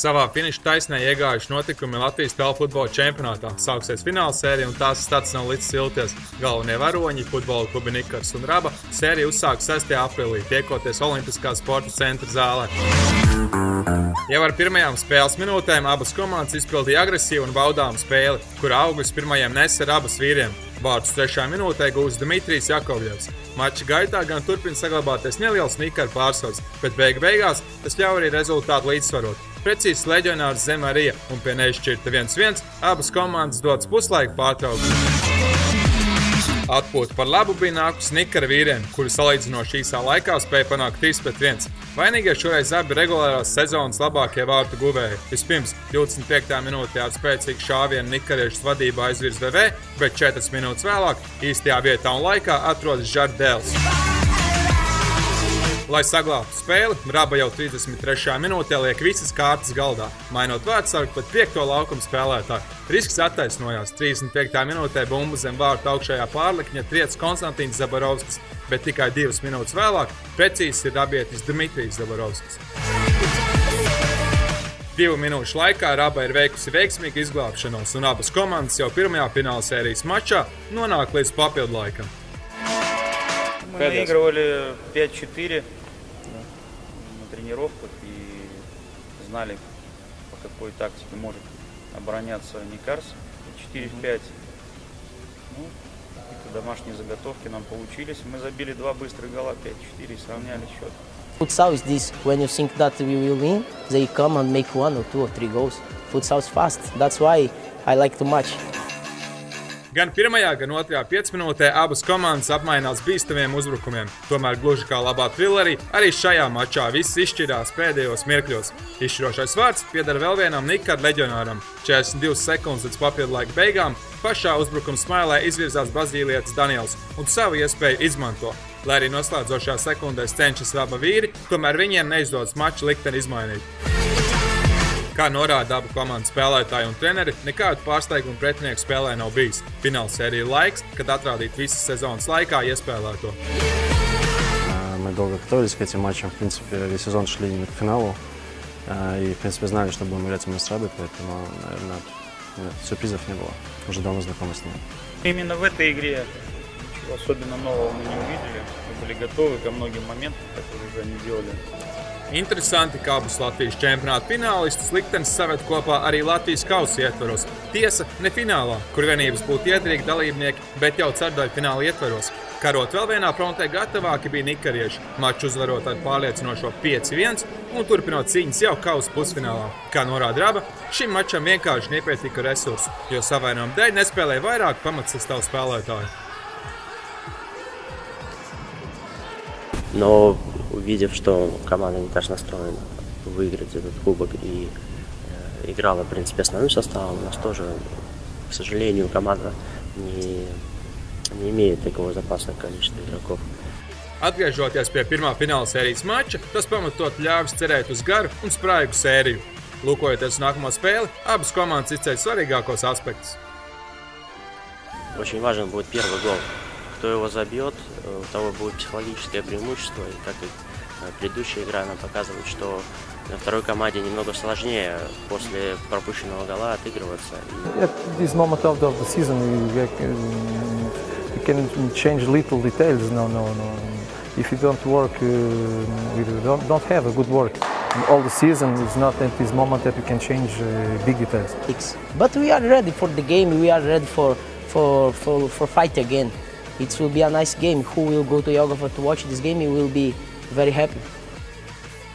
Savā finiša taisnē iegājuši notikumi Latvijas telefutbola čempionātā. Sāksies fināla sērija un tās stats nav līdz silties. Galvenie varoņi, futbola klubi Nikars un Raba, sērija uzsāk 6. aprīlī, tiekoties Olimpiskā sporta centra zālē. Jau ar pirmajām spēles minūtēm abas komandas izpildīja agresīvu un baudāmu spēli, kurā augļus pirmajiem nesa Rabas vīriem. Vārdus 3. minūtē gūs Dmitrijs Jakovļevs. Mača gaitā gan turpina saglabāties neliels Nikara pārsvars, bet beigās tas ļauj arī rezultātu līdzsvarot. Precīzs leģionārs Zemarija un pie nešķirta 1-1 abas komandas dodas puslaika pārtraukumā. Atpūta par labu bija nākusi Nikara vīriem, kuri salīdzinoši īsā laikā spēja panākt 3-1. Vainīgie šoreiz abi regulārās sezonas labākie vārtu guvēji. Vispirms 25. minūtē ar spēcīgu šāvienu nikariešus vadībā aizvirz VV, bet 4 minūtes vēlāk īstajā vietā un laikā atrodas Žardēls. Lai saglābtu spēli, Raba jau 33. minūtē liek visas kārtas galdā, mainot vārdsargu pat 5. laukuma spēlētāju. Risks attaisnojās. 35. minūtē bumbu zem vārtu augšējā pārlikņa triec Konstantīns Zabarovskis, bet tikai 2 minūtes vēlāk precīzi ir rabietis Dmitrijs Zabarovskis. 2 minūšu laikā Raba ir veikusi veiksmīgu izglābšanos, un abas komandas jau pirmajā fināla sērijas mačā nonāk līdz papildu laikam. Мы наигрывали 5-4 на тренировках и знали, по какой тактике может обороняться Никарс. 4-5. Ну, домашние заготовки нам получились. Мы забили 2 быстрых гола, 5-4 и сравняли счет. Futsal is this, when you think that we will win, they come and make 1 or 2 or 3 goals. Futsal is fast, that's why I like too much. Gan pirmajā, gan otrajā 5 minūtē abas komandas apmainās bīstamiem uzbrukumiem. Tomēr gluži kā labā trilerī, arī šajā mačā viss izšķirās pēdējos mirkļos. Izšķirošais vārds pieder vēl vienam Nikara leģionāram. 42 sekundes līdz papildu laika beigām pašā uzbrukuma smailē izvirzās brazīlietis Daniels un savu iespēju izmanto. Lai arī noslēdzošajā sekundēs cenšas Raba vīri, tomēr viņiem neizdodas mača likteni izmainīt. Kā norāda abu komandu spēlētāji un treneri, nekādu pārsteigumu pretinieku spēlē nav bijis. Fināla sērija laiks, kad atrādīt visas sezonas laikā iespēlēto. Мы долго готовились к этим матчам. В принципе, весь сезон шли именно к финалу. И, в принципе, знали, что будем играть именно с Рабой, поэтому, наверное, сюрпризов не было. Уже давно знакомы с ним. Именно в этой игре ничего особенно нового мы не увидели. Мы были готовы ко многим моментам, которые уже они делали. Interesanti, ka abus Latvijas čempionāta finālistus liktenis saved kopā arī Latvijas kausa ietvaros. Tiesa, ne finālā, kur vienības būtu iedrīgi dalībnieki, bet jau ceturdaļfināla ietvaros. Karot vēl vienā frontē gatavāki bija nikarieši, maču uzvarot ar pārliecinošo 5-1 un turpinot cīņas jau kausa pusfinālā. Kā norāda Raba, šim mačam vienkārši nepietika resursu, jo savainojuma dēļ nespēlēja vairāk pamatsastāvu spēlētāju. Но увидев, что команда Никарс настроена выиграть этот кубок и играла, в принципе, основным составом, у нас тоже, к сожалению, команда не имеет такого запасного количества игроков. Atgriežoties pie pirmā fināla sērijas mača, tas pamatot ļāvis cerēt uz garu un spraigu sēriju. Lūkojoties uz nākamo spēli, abas komandas izceļ svarīgākos aspektus. Очень важен будет первый гол. Кто его забьет, у того будет психологическое преимущество. И как и предыдущая игра нам показывает, что на второй команде немного сложнее после пропущенного гола отыгрываться. At this moment of the season, we can change little details. No. If you don't work, we don't have a good work. All the season is not at this moment that we can change big details. But we are ready for the game. We are ready for fight again. It will be a nice game. Who will go to Jelgava to watch this game? He will be very happy.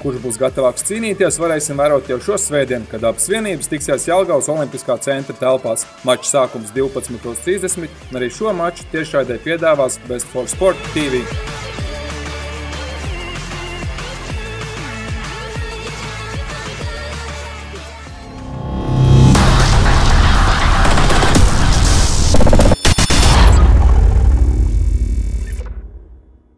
Kurš būs gatavāks cīnīties, varēsim vērot jau šo svētdienu, kad abas vienības tiksies Jelgavas Olimpiskā centra telpās. Mača sākums 12:30 un arī šo maču tiešraidē piedāvās Best for Sport TV.